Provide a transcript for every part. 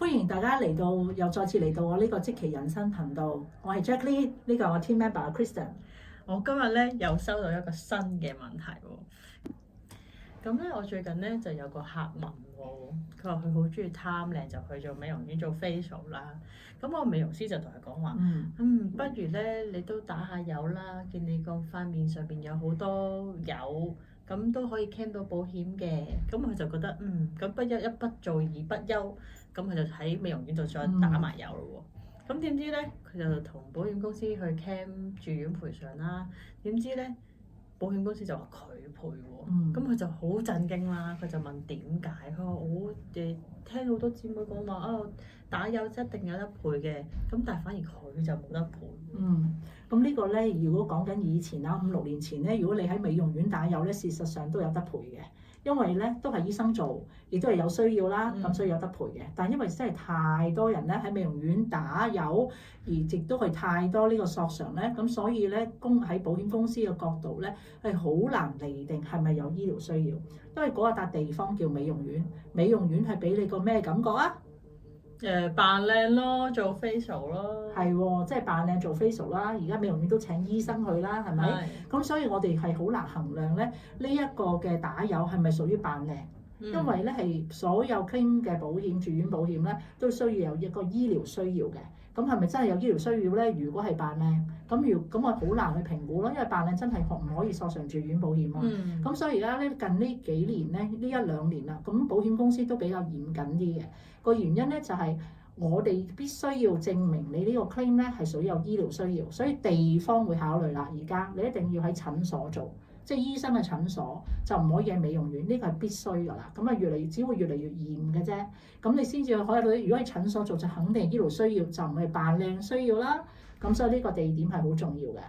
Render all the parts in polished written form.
歡迎大家又再次嚟到我呢個積奇人生頻道，我係 Jacqueline，呢個我 team member Kristen。我今日咧又收到一個新嘅問題喎。咁咧，我最近咧就有個客問我，佢話佢好中意貪靚，就去做美容院做 facial 啦。咁我美容師就同佢講話，不如咧你都打下油啦，見你個塊面上邊有好多油，咁都可以 claim 到保險嘅。咁佢就覺得咁不一不做而不休，咁佢就喺美容院度再打埋油咯喎。咁點知咧，佢就同保險公司去 claim 住院賠償啦。點知咧，保險公司就話佢賠喎。咁佢就好震驚啦。佢就問點解？佢話我聽好多姊妹講話打油一定有得賠嘅，咁但係反而佢就冇得賠。咁呢個咧，如果講緊以前啦，5、6年前咧，如果你喺美容院打油咧，事實上都有得賠嘅。因為咧都係醫生做，亦都係有需要啦，咁所以有得賠嘅。但係因為真係太多人咧喺美容院打油，而亦都係太多呢個索償咧，咁所以咧喺保險公司嘅角度咧係好難釐定係咪有醫療需要，因為嗰笪地方叫美容院，美容院係俾你個咩感覺啊？扮靚咯，做 facial 咯。係喎，即係扮靚做 facial 啦。而家美容院都請醫生去啦，係咪？咁所以我哋係好難衡量咧呢一個嘅打油係咪屬於扮靚，因為咧係所有 claim 嘅保險、住院保險咧都需要有一個醫療需要嘅。咁係咪真係有醫療需要咧？如果係扮靚，咁我好難去評估咯，因為扮靚真係唔可以索償住院保險啊。咁所以而家咧近呢幾年咧，呢1-2年啦，咁保險公司都比較嚴謹啲嘅。個原因咧就係我哋必須要證明你呢個 claim 咧係屬於有醫療需要，所以地方會考慮啦。而家你一定要喺診所做，即係醫生嘅診所，就唔可以喺美容院，呢個係必須㗎啦。咁啊只會越嚟越嚴嘅啫。咁你先至可以，如果喺診所做就肯定係醫療需要，就唔係扮靚需要啦。咁所以呢個地點係好重要嘅。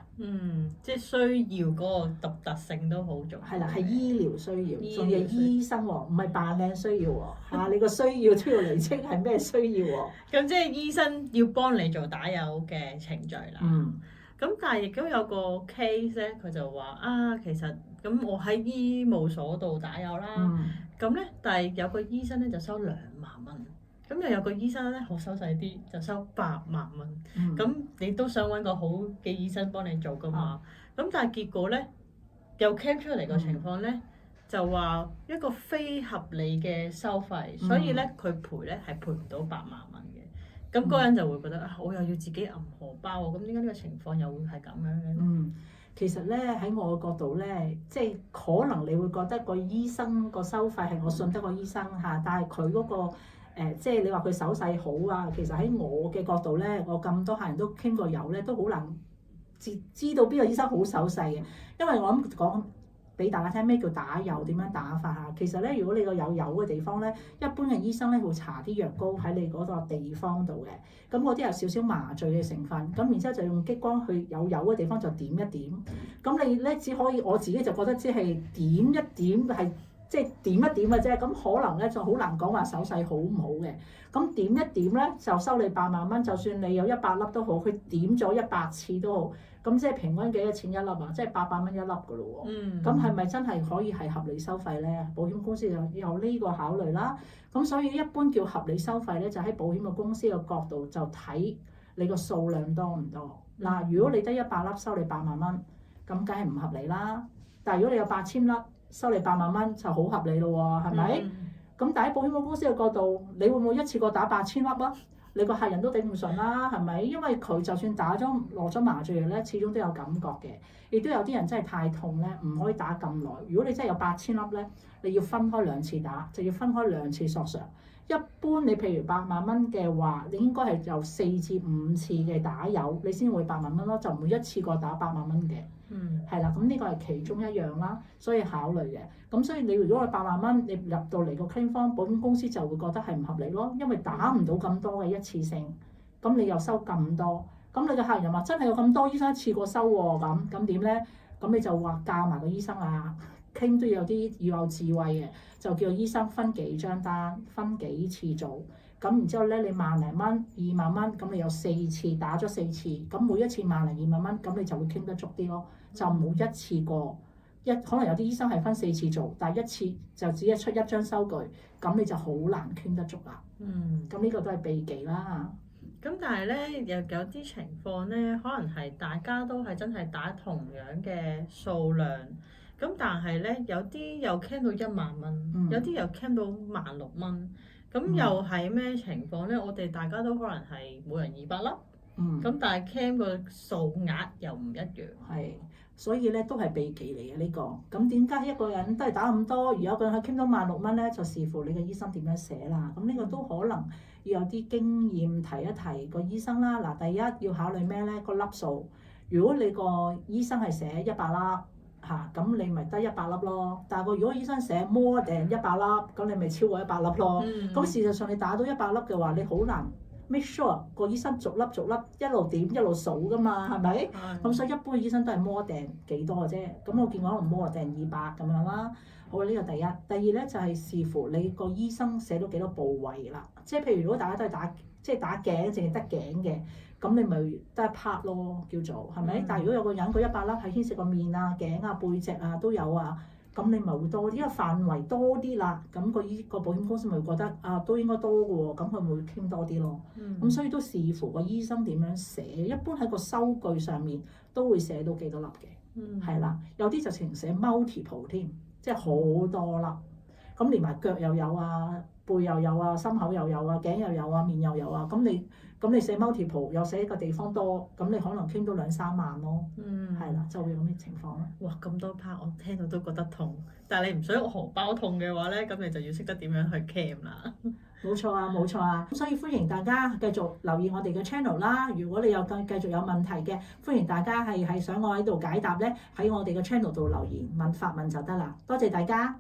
即係需要嗰個獨特性都好重要。係啦，係醫療需要，仲要醫生喎，唔係扮靚需要喎。你個需要都要釐清係咩需要喎。咁即係醫生要幫你做打油嘅程序啦。咁但係亦都有個 case 咧，佢就話其實咁我喺醫務所度打油啦。咁咧，但係有個醫生咧就收2萬蚊。咁又有個醫生咧，好收細啲，就收8萬蚊。咁你都想揾個好嘅醫生幫你做噶嘛？咁但係結果咧，又 claim 出嚟個情況咧，就話一個非合理嘅收費，所以咧佢賠咧係賠唔到8萬蚊嘅。咁嗰人就會覺得我又要自己揞荷包喎，咁點解呢個情況又會係咁樣嘅？其實咧喺我嘅角度咧，即係可能你會覺得個醫生個收費係我信得個醫生嚇，但係佢嗰個即係你話佢手勢好啊，其實喺我嘅角度咧，我咁多客人都傾過油咧，都好難知道邊個醫生好手勢嘅，因為我諗講俾大家聽咩叫打油，點樣打法嚇。其實咧，如果你個有油嘅地方咧，一般嘅醫生咧會搽啲藥膏喺你嗰個地方度嘅，咁嗰啲有少少麻醉嘅成分，咁然之後就用激光去有油嘅地方就點一點，咁你咧只可以我自己就覺得只係點一點係。即係點一點嘅啫，咁可能咧就好難講話手勢好唔好嘅。咁點一點咧就收你8萬蚊，就算你有100粒都好，佢點咗100次都好，咁即係平均幾多錢一粒啊？即係800蚊一粒噶咯喎。咁係咪真係可以係合理收費咧？保險公司就有呢個考慮啦。咁所以一般叫合理收費咧，就喺保險嘅公司嘅角度就睇你個數量多唔多。嗱，如果你得100粒收你8萬蚊，咁梗係唔合理啦。但係如果你有8000粒，收你8萬蚊就好合理咯喎，係咪？咁但喺保險公司嘅角度，你會唔會一次過打8000粒啊？你個客人都頂唔順啦，係咪？因為佢就算落咗麻醉藥咧，始終都有感覺嘅。亦都有啲人真係太痛咧，唔可以打咁耐。如果你真係有8000粒咧，你要分開2次打，就要分開2次索償。一般你譬如8萬蚊嘅話，你應該係由4至5次嘅打油，你先會8萬蚊咯，就唔會一次過打8萬蚊嘅。係啦，咁呢個係其中一樣啦，所以考慮嘅。咁所以你如果係8萬蚊，你入到嚟個 claim 方，保險公司就會覺得係唔合理咯，因為打唔到咁多嘅一次性，咁你又收咁多，咁你嘅客人話真係有咁多醫生一次過收喎，咁點咧？咁你就話教埋個醫生啊，claim都要有智慧嘅，就叫醫生分幾張單，分幾次做。咁然之後咧，你1萬零蚊、2萬蚊，咁你有4次打咗4次，咁每一次1萬零2萬蚊，咁你就會傾得足啲咯，就唔好一次過可能有啲醫生係分4次做，但係一次就只係出1張收據，咁你就好難傾得足啦。咁呢個都係避忌啦。咁但係咧，又有啲情況咧，可能係大家都係真係打同樣嘅數量，咁但係咧有啲又 claim 到10000蚊，有啲又 claim 到16000蚊，咁又係咩情況咧？我哋大家都可能係每人200粒，咁但係 claim 個數額又唔一樣。係，所以咧都係避忌嚟嘅呢個。咁點解一個人都係打咁多，如果一個人可以 claim 到16000咧，就視乎你嘅醫生點樣寫啦。咁呢個都可能要有啲經驗提一提個醫生啦。嗱，第一要考慮咩咧？個粒數。如果你個醫生係寫100粒嚇，咁你咪得100粒咯。但係如果醫生寫 more than 100粒，咁你咪超過100粒咯。咁事實上你打到100粒嘅話，你好難 make sure 個醫生逐粒逐粒一路點一路數噶嘛，係咪？咁所以一般嘅醫生都係 more than 幾多嘅啫。咁我見過可能 more than 200咁樣啦。好，呢個第一。第二咧就係視乎你個醫生寫到幾多部位啦。即係譬如如果大家都係打頸，淨係得頸嘅，咁你咪得一 part 咯，叫做係咪？但係如果有個人佢100粒係牽涉個面啊、頸啊、背脊啊都有啊，咁你咪會多啲，因為範圍多啲啦。咁個保險公司咪會覺得啊都應該多嘅喎，咁佢咪會傾多啲咯。咁所以都視乎個醫生點樣寫，一般喺個收據上面都會寫到幾多粒嘅，係啦。有啲就直情寫 multiple 添，即係好多粒。咁連埋腳又有啊，背又有啊，心口又有啊，頸又有啊，面又有啊。咁你寫 multiple 又寫個地方多，咁你可能傾到2-3萬咯。係啦，就會有咁嘅情況咯。哇，咁多 part 我聽到都覺得痛，但係你唔想荷包痛嘅話咧，咁你就要識得點樣去 claim 啦。冇錯啊，冇錯啊。所以歡迎大家繼續留意我哋嘅 channel 啦。如果你有繼續有問題嘅，歡迎大家係想我喺度解答咧，喺我哋嘅 channel 度留言發問就得啦。多謝大家。